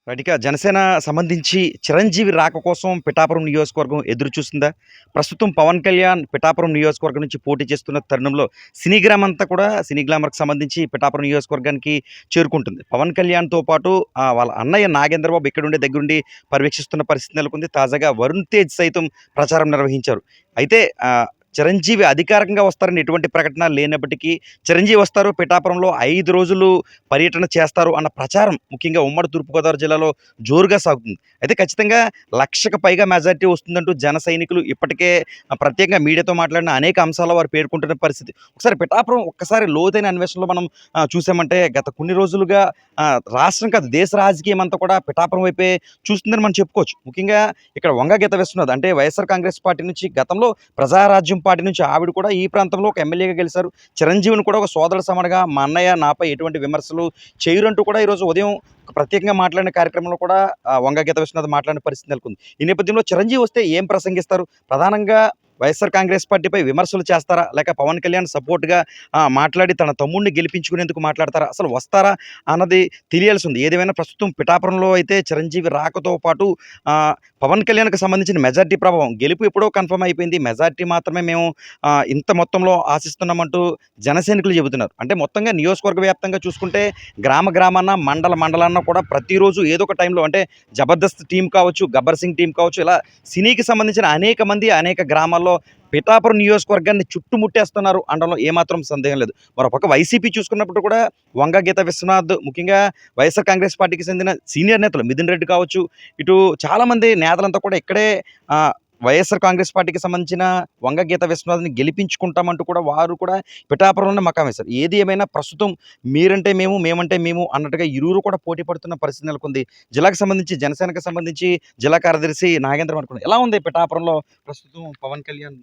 Right. ఇక జనసేన సంబంధించి చిరంజీవి రాక కోసం పిఠాపురం నియోజకవర్గం ఎదురు చూస్తుందా? ప్రస్తుతం పవన్ కళ్యాణ్ పిఠాపురం నియోజకవర్గం నుంచి పోటీ చేస్తున్న తరుణంలో సినీ గ్రామంతా కూడా సినీ గ్లామర్‌కి సంబంధించి పిఠాపురం నియోజకవర్గానికి చేరుకుంటుంది. పవన్ కళ్యాణ్‌తో పాటు వాళ్ళ అన్నయ్య నాగేంద్రబాబు ఇక్కడుండి దగ్గరుండి పర్యవేక్షిస్తున్న పరిస్థితి నెలకొంది. తాజాగా వరుణ్ తేజ్ సైతం ప్రచారం నిర్వహించారు. అయితే చిరంజీవి అధికారికంగా వస్తారని ఎటువంటి ప్రకటన లేనప్పటికీ చిరంజీవి వస్తారు, పిఠాపురంలో 5 రోజులు పర్యటన చేస్తారు అన్న ప్రచారం ముఖ్యంగా ఉమ్మడి తూర్పుగోదావరి జిల్లాలో జోరుగా సాగుతుంది. అయితే ఖచ్చితంగా 1,00,000కి పైగా మెజారిటీ వస్తుందంటూ జన సైనికులు ఇప్పటికే ప్రత్యేకంగా మీడియాతో మాట్లాడిన అనేక అంశాల్లో వారు పేర్కొంటున్న పరిస్థితి. ఒకసారి పిఠాపురం ఒక్కసారి లోతైన అన్వేషణలో మనం చూసామంటే గత కొన్ని రోజులుగా రాష్ట్రం కాదు దేశ రాజకీయం అంతా కూడా పిఠాపురం వైపే చూస్తుందని మనం చెప్పుకోవచ్చు. ముఖ్యంగా ఇక్కడ వంగ గీత విశ్వనాథ్ అంటే వైఎస్ఆర్ కాంగ్రెస్ పార్టీ నుంచి గతంలో ప్రజారాజ్యం పార్టీ నుంచి ఆవిడ కూడా ఈ ప్రాంతంలో ఒక ఎమ్మెల్యేగా గెలిచారు. చిరంజీవిని కూడా ఒక సోదరుడు సమానంగా మా అన్నయ్య నాపై ఎటువంటి విమర్శలు చేయరంటూ కూడా ఈరోజు ఉదయం ప్రత్యేకంగా మాట్లాడిన కార్యక్రమంలో కూడా వంగ గీత విశ్వనాథ్ మాట్లాడిన పరిస్థితి నెలకొంది. ఈ నేపథ్యంలో చిరంజీవి వస్తే ఏం ప్రసంగిస్తారు? ప్రధానంగా వైఎస్ఆర్ కాంగ్రెస్ పార్టీపై విమర్శలు చేస్తారా? లేక పవన్ కళ్యాణ్ సపోర్ట్‌గా మాట్లాడి తన తమ్ముడిని గెలిపించుకునేందుకు మాట్లాడతారా? అసలు వస్తారా అన్నది తెలియాల్సి ఉంది. ఏదేమైనా ప్రస్తుతం పిఠాపురంలో అయితే చిరంజీవి రాకతో పాటు పవన్ కళ్యాణ్‌కి సంబంధించిన మెజారిటీ ప్రభావం గెలుపు ఎప్పుడో కన్ఫర్మ్ అయిపోయింది. మెజారిటీ మాత్రమే మేము ఇంత మొత్తంలో ఆశిస్తున్నామంటూ జనసైనికులు చెబుతున్నారు. అంటే మొత్తంగా నియోజకవర్గ వ్యాప్తంగా చూసుకుంటే గ్రామాన, మండలాన్న కూడా ప్రతిరోజు ఏదో ఒక టైంలో అంటే జబర్దస్త్ టీం కావచ్చు, గబ్బర్ సింగ్ టీం కావచ్చు, ఇలా సినీకి సంబంధించిన అనేక మంది అనేక గ్రామాల్లో పిఠాపురం నియోజకవర్గాన్ని చుట్టుముట్టేస్తున్నారు అనడంలో ఏమాత్రం సందేహం లేదు. మరోపక్క వైసీపీ చూసుకున్నప్పుడు కూడా వంగ గీత విశ్వనాథ్ ముఖ్యంగా వైఎస్ఆర్ కాంగ్రెస్ పార్టీకి చెందిన సీనియర్ నేతలు మిథున్ రెడ్డి కావచ్చు, ఇటు చాలామంది నేతలంతా కూడా ఇక్కడే వైఎస్ఆర్ కాంగ్రెస్ పార్టీకి సంబంధించిన వంగ గీత విశ్వనాథ్‌ని గెలిపించుకుంటామంటూ కూడా వారు కూడా పిఠాపురంలోనే మకాం వేశారు. ఏది ఏమైనా ప్రస్తుతం మీరంటే మేము, మేమంటే మేము అన్నట్టుగా ఇరువురు కూడా పోటీ పడుతున్న పరిస్థితి నెలకొంది. జిల్లాకు సంబంధించి జనసేనకు సంబంధించి జిల్లా కార్యదర్శి నాగేంద్ర అనుకున్నారు. ఎలా ఉంది పిఠాపురంలో ప్రస్తుతం పవన్ కళ్యాణ్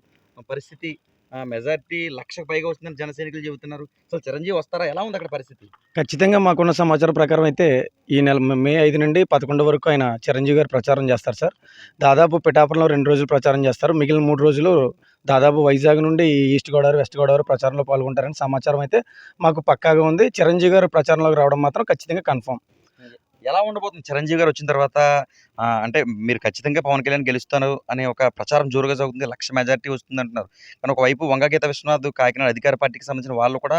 పరిస్థితి? మెజారిటీ 1,00,000కి పైగా వస్తుందని జన సైనికులు చెబుతున్నారు. అసలు చిరంజీవి వస్తారా? ఎలా ఉంది అక్కడ పరిస్థితి? ఖచ్చితంగా మాకున్న సమాచారం ప్రకారం అయితే ఈ నెల మే 5 నుండి 11 వరకు ఆయన చిరంజీవి గారు ప్రచారం చేస్తారు సార్. దాదాపు పిఠాపురంలో 2 రోజులు ప్రచారం చేస్తారు. మిగిలిన 3 రోజులు దాదాపు వైజాగ్ నుండి ఈస్ట్ గోదావరి, వెస్ట్ గోదావరి ప్రచారంలో పాల్గొంటారని సమాచారం అయితే మాకు పక్కాగా ఉంది. చిరంజీవి గారు ప్రచారంలోకి రావడం మాత్రం ఖచ్చితంగా కన్ఫర్మ్. ఎలా ఉండబోతుంది చిరంజీవి గారు వచ్చిన తర్వాత? అంటే మీరు ఖచ్చితంగా పవన్ కళ్యాణ్ గెలుస్తాను అనే ఒక ప్రచారం జోరుగా సాగుతుంది. 1,00,000 మెజారిటీ వస్తుందంటున్నారు. కానీ ఒకవైపు వంగ గీత విశ్వనాథ్ కాకినాడ అధికార పార్టీకి సంబంధించిన వాళ్ళు కూడా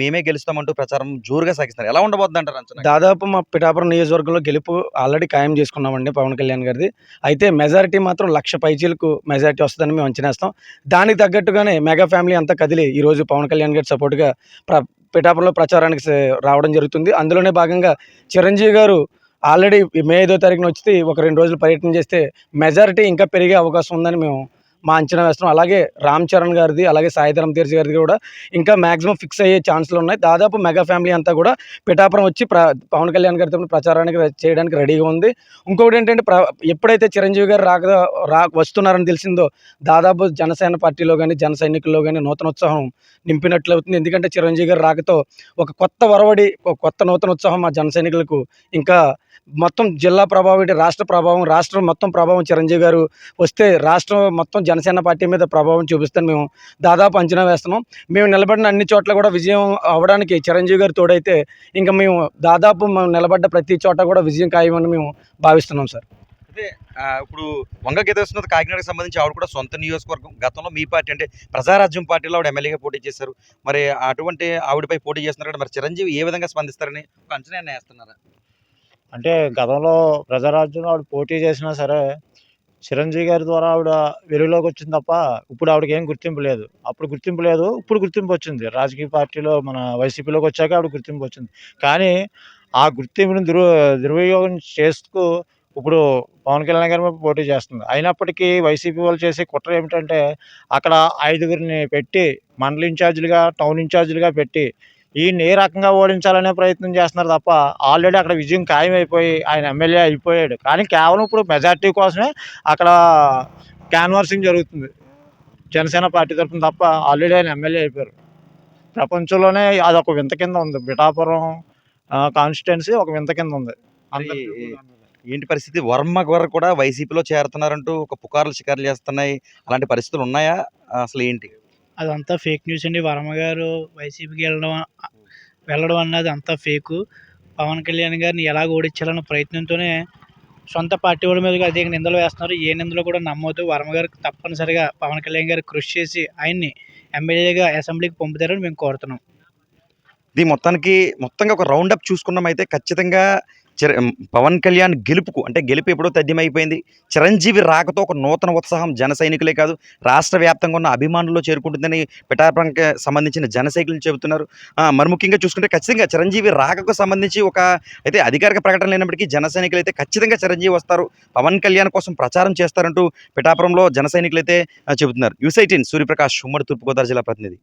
మేమే గెలుస్తామంటూ ప్రచారం జోరుగా సాగిస్తున్నారు. ఎలా ఉండబోతుందంటారు అంచనా? దాదాపు మా పిఠాపురం నియోజకవర్గంలో గెలుపు ఆల్రెడీ ఖాయం చేసుకున్నామండి పవన్ కళ్యాణ్ గారిది. అయితే మెజారిటీ మాత్రం 1,00,000 పైచీలకు మెజారిటీ వస్తుందని మేము అంచనేస్తాం. దానికి తగ్గట్టుగానే మెగా ఫ్యామిలీ అంతా కదిలి ఈరోజు పవన్ కళ్యాణ్ గారి సపోర్ట్‌గా పిఠాపురంలో ప్రచారానికి రావడం జరుగుతుంది. అందులోనే భాగంగా చిరంజీవి గారు ఆల్రెడీ మే 5వ తారీఖున వచ్చి ఒక 2 రోజులు పర్యటన చేస్తే మెజారిటీ ఇంకా పెరిగే అవకాశం ఉందని మేము మా అంచనా వేస్తున్నాం. అలాగే రామ్ చరణ్ గారిది, అలాగే సాయి ధరమ్ తేజ్ గారిది కూడా ఇంకా మాక్సిమం ఫిక్స్ అయ్యే ఛాన్స్‌లు ఉన్నాయి. దాదాపు మెగా ఫ్యామిలీ అంతా కూడా పిఠాపురం వచ్చి పవన్ కళ్యాణ్ గారి తరపున ప్రచారానికి చేయడానికి రెడీగా ఉంది. ఇంకొకటి ఏంటంటే ఎప్పుడైతే చిరంజీవి గారు వస్తున్నారని తెలిసిందో దాదాపు జనసేన పార్టీలో కానీ, జన సైనికుల్లో కానీ నూతనోత్సాహం నింపినట్లవుతుంది. ఎందుకంటే చిరంజీవి గారి రాకతో ఒక కొత్త ఒరవడి, ఒక కొత్త నూతనోత్సాహం మా జన సైనికులకు ఇంకా మొత్తం జిల్లా ప్రభావం, రాష్ట్ర ప్రభావం, రాష్ట్రం మొత్తం ప్రభావం చిరంజీవి గారు వస్తే రాష్ట్రం మొత్తం జనసేన పార్టీ మీద ప్రభావం చూపిస్తాను మేము దాదాపు అంచనా వేస్తున్నాం. మేము నిలబడిన అన్ని చోట్ల కూడా విజయం అవ్వడానికి చిరంజీవి గారు తోడైతే ఇంకా మేము దాదాపు నిలబడ్డ ప్రతి చోట కూడా విజయం ఖాయమని మేము భావిస్తున్నాం సార్. అయితే ఇప్పుడు వంగ గీత విశ్వనాథ్ కాకినాడకి సంబంధించి ఆవిడ కూడా సొంత నియోజకవర్గం. గతంలో మీ పార్టీ అంటే ప్రజారాజ్యం పార్టీలో ఆవిడ ఎమ్మెల్యేగా పోటీ చేశారు. మరి అటువంటి ఆవిడపై పోటీ చేస్తున్నారు కదా, మరి చిరంజీవి ఏ విధంగా స్పందిస్తారని ఒక అంచనా ఏమైనా వేస్తున్నారా? అంటే గతంలో ప్రజారాజ్యంలో ఆవిడ పోటీ చేసినా సరే, చిరంజీవి గారి ద్వారా ఆవిడ వెలుగులోకి వచ్చింది తప్ప, ఇప్పుడు ఆవిడకి ఏం గుర్తింపు లేదు. అప్పుడు గుర్తింపు లేదు, ఇప్పుడు గుర్తింపు వచ్చింది. రాజకీయ పార్టీలో మన వైసీపీలోకి వచ్చాక ఆవిడ గుర్తింపు వచ్చింది. కానీ ఆ గుర్తింపుని దుర్వినియోగం చేస్తూ ఇప్పుడు పవన్ కళ్యాణ్ గారి మీద పోటీ చేస్తుంది. అయినప్పటికీ వైసీపీ వాళ్ళు చేసే కుట్ర ఏమిటంటే, అక్కడ 5గురిని పెట్టి మండల ఇన్ఛార్జీలుగా, టౌన్ ఇన్ఛార్జీలుగా పెట్టి ఈయన్ని ఏ రకంగా ఓడించాలనే ప్రయత్నం చేస్తున్నారు తప్ప, ఆల్రెడీ అక్కడ విజయం ఖాయమైపోయి ఆయన ఎమ్మెల్యే అయిపోయాడు. కానీ కేవలం ఇప్పుడు మెజార్టీ కోసమే అక్కడ క్యాన్వాసింగ్ జరుగుతుంది జనసేన పార్టీ తరఫున తప్ప, ఆల్రెడీ ఆయన ఎమ్మెల్యే అయిపోయారు. ప్రపంచంలోనే అదొక వింత కింద ఉంది. పిఠాపురం కాన్స్టిట్యుయెన్సీ ఒక వింత కింద ఉంది. మరి ఏంటి పరిస్థితి? వర్మ గారు కూడా వైసీపీలో చేరుతున్నారంటూ ఒక పుకార్లు షికార్లు చేస్తున్నాయి. అలాంటి పరిస్థితులు ఉన్నాయా? అసలు ఏంటి? అదంతా ఫేక్ న్యూస్ అండి. వర్మ గారు వైసీపీకి వెళ్ళడం అన్నది అంతా ఫేకు. పవన్ కళ్యాణ్ గారిని ఎలాగ ఓడించాలన్న ప్రయత్నంతోనే సొంత పార్టీ వాళ్ళ మీద అధిక నిందలు వేస్తున్నారు. ఏ నిందలు కూడా నమ్మొద్దు. వర్మ గారికి తప్పనిసరిగా పవన్ కళ్యాణ్ గారు కృషి చేసి ఆయన్ని ఎమ్మెల్యేగా అసెంబ్లీకి పంపుతారని మేము కోరుతున్నాం. ఇది మొత్తంగా ఒక రౌండప్ చూసుకున్నామైతే ఖచ్చితంగా పవన్ కళ్యాణ్ గెలుపుకు అంటే గెలుపు ఎప్పుడో తథ్యమైపోయింది. చిరంజీవి రాకతో ఒక నూతన ఉత్సాహం జన సైనికులే కాదు రాష్ట్ర వ్యాప్తంగా ఉన్న అభిమానుల్లో చేరుకుంటుందని పిఠాపురంకి సంబంధించిన జన సైనికులు చెబుతున్నారు. మరి ముఖ్యంగా చూసుకుంటే ఖచ్చితంగా చిరంజీవి రాకకు సంబంధించి అయితే అధికారిక ప్రకటన లేనప్పటికీ జన సైనికులు అయితే ఖచ్చితంగా చిరంజీవి వస్తారు, పవన్ కళ్యాణ్ కోసం ప్రచారం చేస్తారంటూ పిఠాపురంలో జన సైనికులు అయితే చెబుతున్నారు. న్యూస్ 18 సూర్యప్రకాష్, ఉమ్మడి తూర్పుగోదావరి జిల్లా ప్రతినిధి.